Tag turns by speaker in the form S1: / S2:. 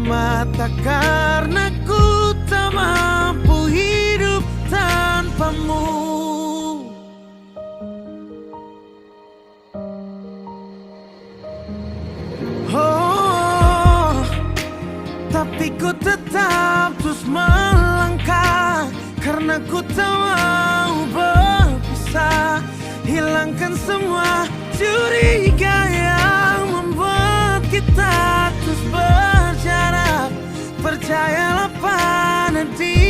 S1: mata karena ku tak mampu hidup tanpamu. Oh, tapi ku tetap terus melangkah karena ku tak mau berpisah. Hilangkan semua curiga yang membuat kita terus berjarak. Percayalah pada diri